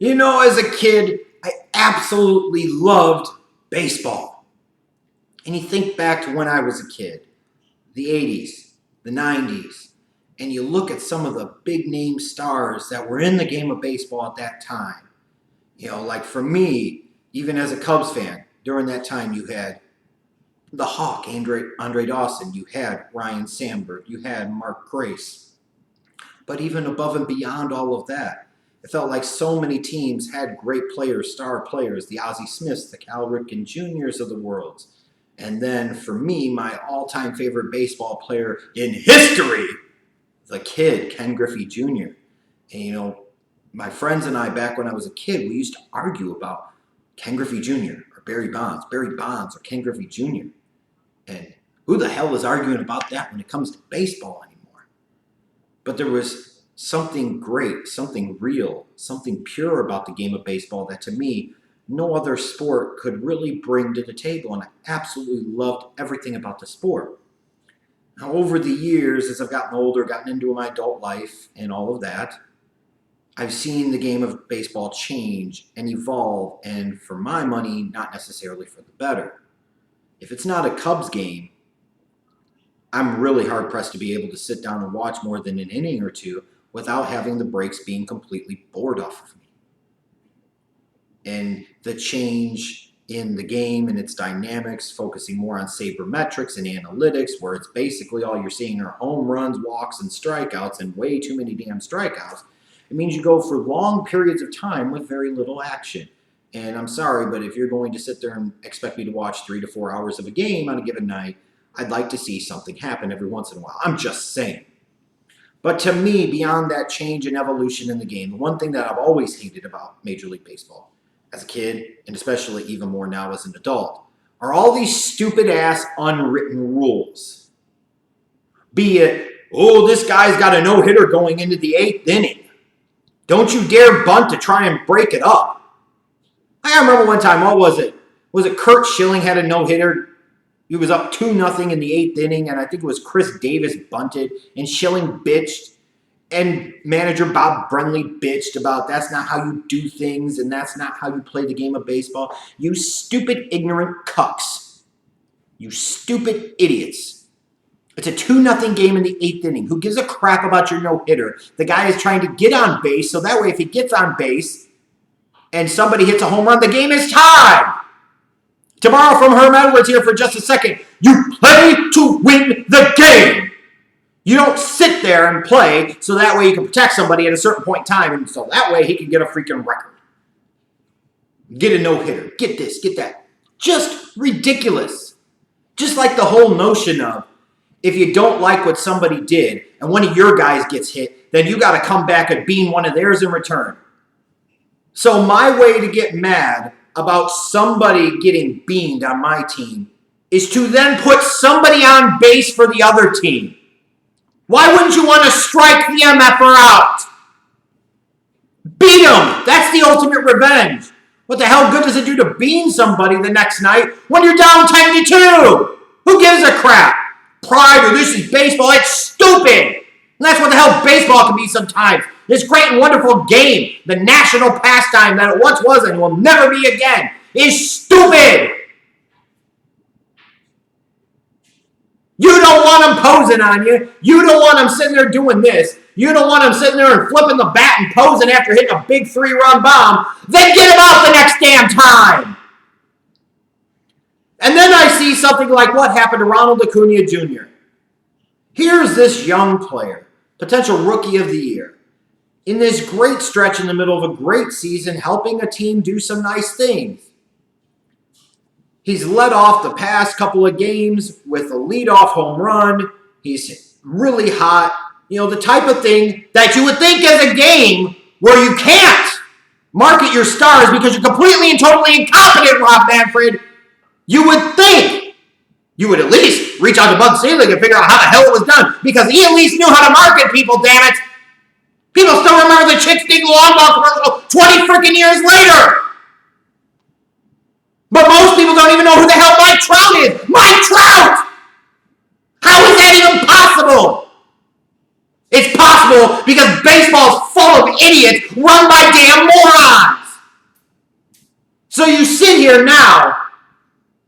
As a kid, I absolutely loved baseball. And you think back to when I was a kid, the 80s, the 90s, and you look at some of the big name stars that were in the game of baseball at that time. Like for me, even as a Cubs fan, during that time you had the Hawk, Andre Dawson, you had Ryan Sandberg, you had Mark Grace. But even above and beyond all of that, it felt like so many teams had great players, star players, the Ozzie Smiths, the Cal Ripken Jr.'s of the world. And then for me, my all-time favorite baseball player in history, the kid, Ken Griffey Jr. And my friends and I, back when I was a kid, we used to argue about Ken Griffey Jr. or Barry Bonds or Ken Griffey Jr. And who the hell is arguing about that when it comes to baseball anymore? But there was something great, something real, something pure about the game of baseball that to me, no other sport could really bring to the table. And I absolutely loved everything about the sport. Now, over the years, as I've gotten older, gotten into my adult life and all of that, I've seen the game of baseball change and evolve, and for my money, not necessarily for the better. If it's not a Cubs game, I'm really hard-pressed to be able to sit down and watch more than an inning or two without having the breaks being completely bored off of me. And the change in the game and its dynamics, focusing more on sabermetrics and analytics, where it's basically all you're seeing are home runs, walks, and strikeouts, and way too many damn strikeouts. It means you go for long periods of time with very little action. And I'm sorry, but if you're going to sit there and expect me to watch 3 to 4 hours of a game on a given night, I'd like to see something happen every once in a while. I'm just saying. But to me, beyond that change and evolution in the game, the one thing that I've always hated about Major League Baseball, as a kid, and especially even more now as an adult, are all these stupid-ass unwritten rules. Be it, this guy's got a no-hitter going into the 8th inning. Don't you dare bunt to try and break it up. I remember one time, what was it? Was it Kurt Schilling had a no-hitter? He was up 2-0 in the 8th inning, and I think it was Chris Davis bunted, and Schilling bitched, and manager Bob Brenly bitched about that's not how you do things, and that's not how you play the game of baseball. You stupid, ignorant cucks. You stupid idiots. It's a 2-0 game in the 8th inning. Who gives a crap about your no-hitter? The guy is trying to get on base, so that way if he gets on base and somebody hits a home run, the game is tied. To borrow from Herm Edwards here for just a second, you play to win the game. You don't sit there and play so that way you can protect somebody at a certain point in time, and so that way he can get a freaking record. Get a no-hitter. Get this, get that. Just ridiculous. Just like the whole notion of, if you don't like what somebody did and one of your guys gets hit, then you got to come back and bean one of theirs in return. So my way to get mad about somebody getting beaned on my team is to then put somebody on base for the other team. Why wouldn't you want to strike the MFer out? Beat him. That's the ultimate revenge. What the hell good does it do to bean somebody the next night when you're down 10-2? Who gives a crap? Pride or this is baseball. It's stupid. And that's what the hell baseball can be sometimes. This great and wonderful game, the national pastime that it once was and will never be again, is stupid. You don't want them posing on you. You don't want them sitting there doing this. You don't want them sitting there and flipping the bat and posing after hitting a big 3-run bomb. Then get him out the next damn time. And then I see something like what happened to Ronald Acuna Jr. Here's this young player, potential rookie of the year, in this great stretch in the middle of a great season, helping a team do some nice things. He's led off the past couple of games with a leadoff home run. He's really hot. The type of thing that you would think as a game where you can't market your stars because you're completely and totally incompetent, Rob Manfred. You would think you would at least reach out to Bud Selig and figure out how the hell it was done because he at least knew how to market people, damn it. People still remember the Chicks Dig Long Ball commercial 20 freaking years later. But most people don't even know who the hell Mike Trout is. Mike Trout! How is that even possible? It's possible because baseball's full of idiots run by damn morons. So you sit here now,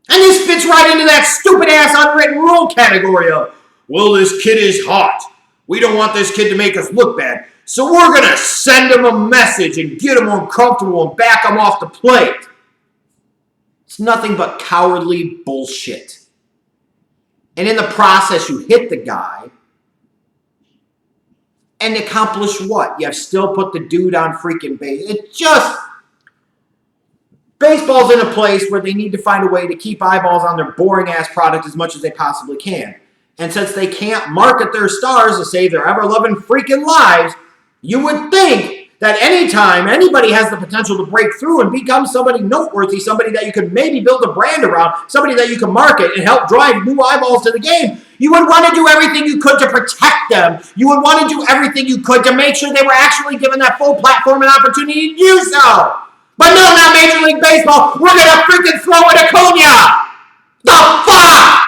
and this fits right into that stupid-ass unwritten rule category of, well, this kid is hot. We don't want this kid to make us look bad. So we're going to send him a message and get him uncomfortable and back him off the plate. It's nothing but cowardly bullshit. And in the process, you hit the guy and accomplish what? You have still put the dude on freaking base. It just... Baseball's in a place where they need to find a way to keep eyeballs on their boring-ass product as much as they possibly can. And since they can't market their stars to save their ever-loving freaking lives, you would think that anytime anybody has the potential to break through and become somebody noteworthy, somebody that you could maybe build a brand around, somebody that you can market and help drive new eyeballs to the game, you would want to do everything you could to protect them. You would want to do everything you could to make sure they were actually given that full platform and opportunity to do so. But no, not Major League Baseball. We're going to freaking throw in Acuna. The fuck?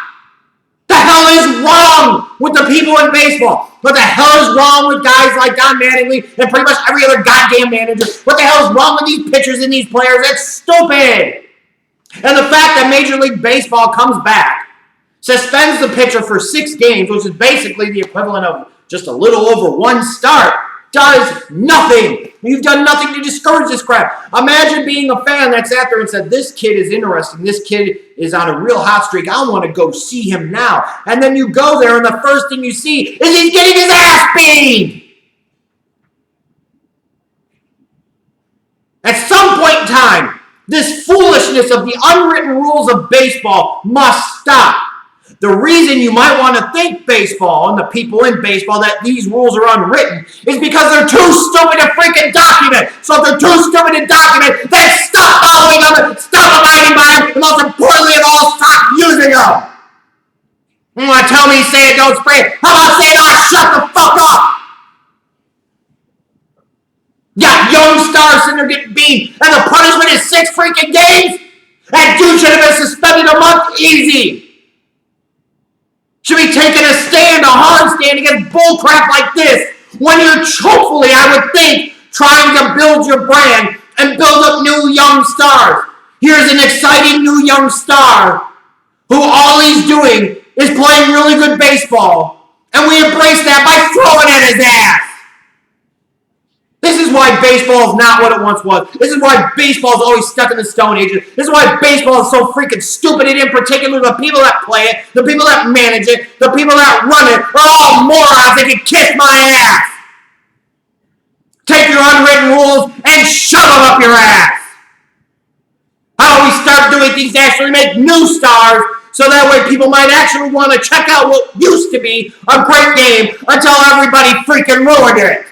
The hell is wrong with the people in baseball? What the hell is wrong with guys like Don Mattingly and pretty much every other goddamn manager? What the hell is wrong with these pitchers and these players? That's stupid. And the fact that Major League Baseball comes back, suspends the pitcher for 6 games, which is basically the equivalent of just a little over 1 start, does nothing. You've done nothing to discourage this crap. Imagine being a fan that sat there and said, this kid is interesting. This kid is on a real hot streak. I want to go see him now. And then you go there and the first thing you see is he's getting his ass beat. At some point in time, this foolishness of the unwritten rules of baseball must stop. The reason you might want to think baseball and the people in baseball that these rules are unwritten is because they're too stupid to freaking document. So if they're too stupid to document, then stop following them, stop abiding by them, and most importantly of all, stop using them. You want to tell me say it, don't spray it? How about saying, oh, shut the fuck up? Yeah, young stars sitting there getting beat, and the punishment is 6 freaking games? That dude should have been suspended a month, easy. Should be taking a stand, a hard stand against bullcrap like this when you're hopefully, I would think, trying to build your brand and build up new young stars. Here's an exciting new young star who all he's doing is playing really good baseball, and we embrace that by throwing at his ass. This is why baseball is not what it once was. This is why baseball is always stuck in the Stone Ages. This is why baseball is so freaking stupid, and in particular, the people that play it, the people that manage it, the people that run it are all morons that can kiss my ass. Take your unwritten rules and shove them up your ass. How do we start doing things to actually make new stars so that way people might actually want to check out what used to be a great game until everybody freaking ruined it?